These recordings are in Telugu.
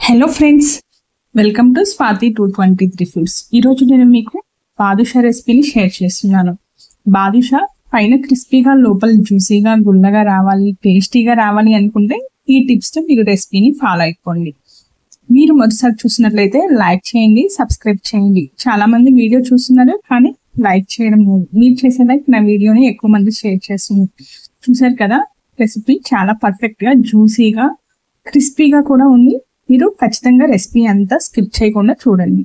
Hello friends, welcome to Swathi 223 foods. ఈరోజు నేను మీకు బాదుషా రెసిపీని షేర్ చేస్తున్నాను. బాదుషా పైన క్రిస్పీగా లోపల జ్యూసీగా గుల్లగా రావాలి, టేస్టీగా రావాలి అనుకుంటే ఈ టిప్స్తో మీరు రెసిపీని ఫాలో అయిపోండి. మీరు మొదటిసారి చూసినట్లయితే లైక్ చేయండి, సబ్స్క్రైబ్ చేయండి. చాలా మంది వీడియో చూస్తున్నారు కానీ లైక్ చేయడం లేదు. మీరు చేసే లైక్ నా వీడియోని ఎక్కువ మంది షేర్ చేస్తుంది. చూసారు కదా, రెసిపీ చాలా పర్ఫెక్ట్గా జ్యూసీగా క్రిస్పీగా కూడా ఉంది. మీరు ఖచ్చితంగా రెసిపీ అంతా స్కిప్ చేయకుండా చూడండి.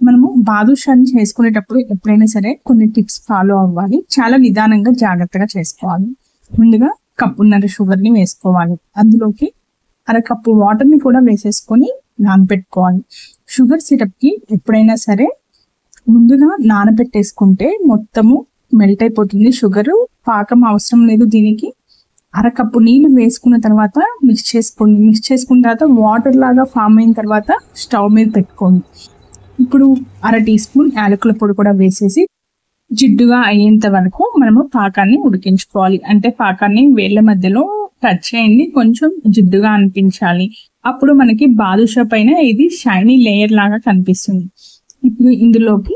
మనము బాదుషాని చేసుకునేటప్పుడు ఎప్పుడైనా సరే కొన్ని టిప్స్ ఫాలో అవ్వాలి. చాలా నిదానంగా జాగ్రత్తగా చేసుకోవాలి. ముందుగా కప్పున్నర షుగర్ని వేసుకోవాలి. అందులోకి అరకప్పు వాటర్ని కూడా వేసేసుకొని నానబెట్టుకోవాలి. షుగర్ సిరప్కి ఎప్పుడైనా సరే ముందుగా నానబెట్టేసుకుంటే మొత్తము మెల్ట్ అయిపోతుంది. షుగరు పాకం అవసరం లేదు దీనికి. అరకప్పు నీళ్ళు వేసుకున్న తర్వాత మిక్స్ చేసుకోండి. మిక్స్ చేసుకున్న తర్వాత వాటర్ లాగా ఫామ్ అయిన తర్వాత స్టవ్ మీద పెట్టుకోండి. ఇప్పుడు 1/2 టీ స్పూన్ యాలకుల పొడి కూడా వేసేసి జిడ్డుగా అయ్యేంత వరకు మనము పాకాన్ని ఉడికించుకోవాలి. అంటే పాకాన్ని వేళ్ళ మధ్యలో టచ్ చేయండి, కొంచెం జిడ్డుగా అనిపించాలి. అప్పుడు మనకి బాదుషా పైన ఇది షైనీ లేయర్ లాగా కనిపిస్తుంది. ఇప్పుడు ఇందులోకి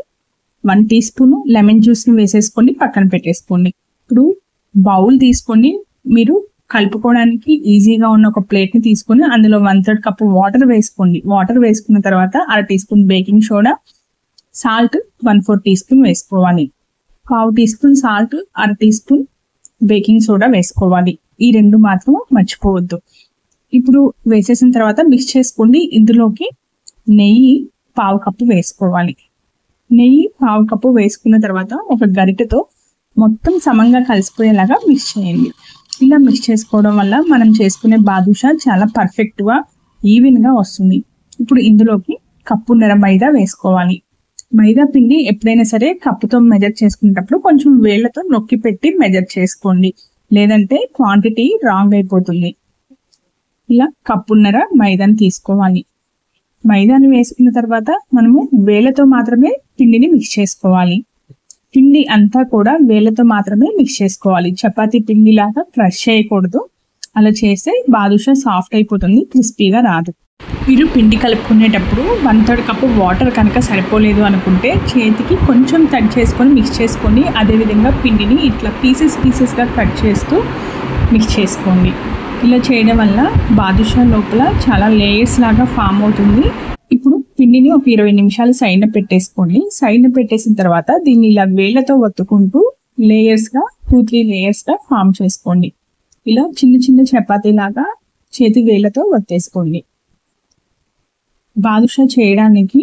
1 టీ స్పూన్ లెమన్ జ్యూస్ని వేసేసుకోండి, పక్కన పెట్టేసుకోండి. ఇప్పుడు బౌల్ తీసుకొని మీరు కలుపుకోవడానికి ఈజీగా ఉన్న ఒక ప్లేట్ని తీసుకొని అందులో 1/3 కప్పు వాటర్ వేసుకోండి. వాటర్ వేసుకున్న తర్వాత 1/2 teaspoon baking soda, salt 1/4 teaspoon వేసుకోవాలి. 1/2 teaspoon salt, 1/2 teaspoon baking soda వేసుకోవాలి. ఈ రెండు మాత్రం మర్చిపోవద్దు. ఇప్పుడు వేసేసిన తర్వాత మిక్స్ చేసుకోండి. ఇందులోకి నెయ్యి 1/2 కప్పు వేసుకోవాలి. నెయ్యి 1/2 కప్పు వేసుకున్న తర్వాత ఒక గరిటెతో మొత్తం సమంగా కలిసిపోయేలాగా మిక్స్ చేయండి. ఇలా మిక్స్ చేసుకోవడం వల్ల మనం చేసుకునే బాదుషా చాలా పర్ఫెక్ట్గా ఈవెన్గా వస్తుంది. ఇప్పుడు ఇందులోకి కప్పున్నర మైదా వేసుకోవాలి. మైదా పిండి ఎప్పుడైనా సరే కప్పుతో మెజర్ చేసుకునేటప్పుడు కొంచెం వేళ్లతో నొక్కి పెట్టి మెజర్ చేసుకోండి, లేదంటే క్వాంటిటీ రాంగ్ అయిపోతుంది. ఇలా కప్పున్నర మైదాని తీసుకోవాలి. మైదాని వేసుకున్న తర్వాత మనము వేళ్లతో మాత్రమే పిండిని మిక్స్ చేసుకోవాలి. పిండి అంతా కూడా వేళ్లతో మాత్రమే మిక్స్ చేసుకోవాలి. చపాతీ పిండి లాగా క్రష్ చేయకూడదు. అలా చేస్తే బాదుషా సాఫ్ట్ అయిపోతుంది, క్రిస్పీగా రాదు. మీరు పిండి కలుపుకునేటప్పుడు 1/3 కప్పు వాటర్ కనుక సరిపోలేదు అనుకుంటే చేతికి కొంచెం టచ్ చేసుకొని మిక్స్ చేసుకోండి. అదేవిధంగా పిండిని ఇట్లా పీసెస్గా కట్ చేస్తూ మిక్స్ చేసుకోండి. ఇలా చేయడం వల్ల బాదుషా లోపల చాలా లేయర్స్ లాగా ఫామ్ అవుతుంది. ఇప్పుడు పిండిని ఒక 20 నిమిషాలు సైడ్న పెట్టేసుకోండి. సైడ్న పెట్టేసిన తర్వాత దీన్ని ఇలా వేళ్లతో ఒత్తుకుంటూ లేయర్స్గా 2-3 లేయర్స్గా ఫామ్ చేసుకోండి. ఇలా చిన్న చపాతీ లాగా చేతి వేళ్లతో ఒత్తేసుకోండి. బాదుషా చేయడానికి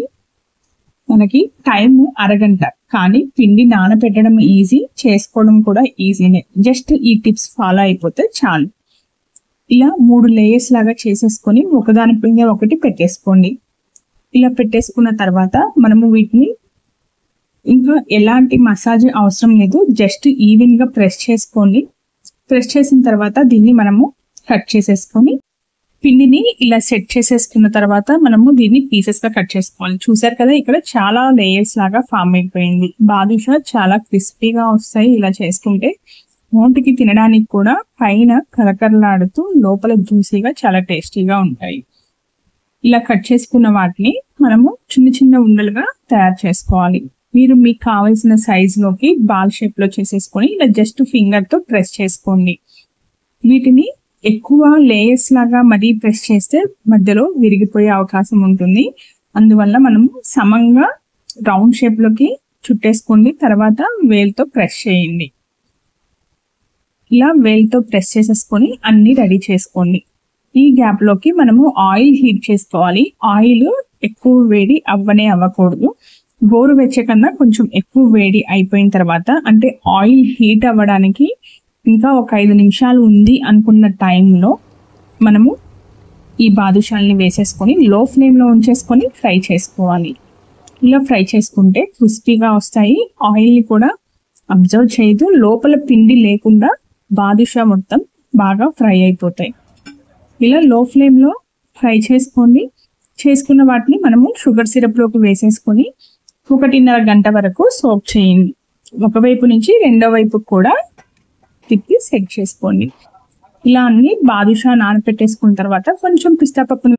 మనకి టైం అరగంట, కానీ పిండి నానబెట్టడం ఈజీ, చేసుకోవడం కూడా ఈజీనే. జస్ట్ ఈ టిప్స్ ఫాలో అయిపోతే చాలు. ఇలా 3 లేయర్స్ లాగా చేసేసుకొని ఒకదానిపైన ఒకటి పెట్టేసుకోండి. ఇలా పెట్టేసుకున్న తర్వాత మనము వీటిని ఇంకా ఎలాంటి మసాజ్ అవసరం లేదు, జస్ట్ ఈవెన్గా ప్రెస్ చేసుకోండి. ప్రెస్ చేసిన తర్వాత దీన్ని మనము కట్ చేసేసుకొని పిండిని ఇలా సెట్ చేసేసుకున్న తర్వాత మనము దీన్ని పీసెస్గా కట్ చేసుకోవాలి. చూసారు కదా, ఇక్కడ చాలా లేయర్స్ లాగా ఫామ్ అయిపోయింది. బాదుషా చాలా క్రిస్పీగా వస్తాయి ఇలా చేసుకుంటే. నోటికి తినడానికి కూడా పైన కరకరలాడుతూ లోపల జ్యూసీగా చాలా టేస్టీగా ఉంటాయి. ఇలా కట్ చేసుకున్న వాటిని మనము చిన్న ఉండలుగా తయారు చేసుకోవాలి. మీరు మీకు కావాల్సిన సైజులోకి బాల్ షేప్లో చేసేసుకొని ఇలా జస్ట్ ఫింగర్తో ప్రెస్ చేసుకోండి. వీటిని ఎక్కువ లేయర్స్ లాగా మరీ ప్రెస్ చేస్తే మధ్యలో విరిగిపోయే అవకాశం ఉంటుంది. అందువల్ల మనము సమంగా రౌండ్ షేప్లోకి చుట్టేసుకోండి. తర్వాత వేలుతో ప్రెస్ చేయండి. ఇలా వేలుతో ప్రెస్ చేసేసుకొని అన్ని రెడీ చేసుకోండి. ఈ గ్యాప్ లోకి మనము ఆయిల్ హీట్ చేసుకోవాలి. ఆయిల్ ఎక్కువ వేడి అవ్వకూడదు. గోరువెచ్చ కన్నా కొంచెం ఎక్కువ వేడి అయిపోయిన తర్వాత, అంటే ఆయిల్ హీట్ అవ్వడానికి ఇంకా ఒక 5 నిమిషాలు ఉంది అనుకున్న టైంలో మనము ఈ బాదుషాల్ని వేసేసుకొని లో ఫ్లేమ్లో ఉంచేసుకొని ఫ్రై చేసుకోవాలి. ఇలా ఫ్రై చేసుకుంటే క్రిస్పీగా వస్తాయి. ఆయిల్ని కూడా అబ్జర్వ్ చేయదు, లోపల పిండి లేకుండా బాదుషా మొత్తం బాగా ఫ్రై అయిపోతాయి. ఇలా లో ఫ్లేమ్లో ఫ్రై చేసుకోండి. చేసుకున్న వాటిని మనము షుగర్ సిరప్లోకి వేసేసుకొని 1.5 గంట వరకు సోక్ చేయండి. ఒకవైపు నుంచి రెండో వైపు కూడా తిప్పి సెట్ చేసుకోండి. ఇలా అన్ని బాదుషా నానపెట్టేసుకున్న తర్వాత కొంచెం పిస్తా పప్పును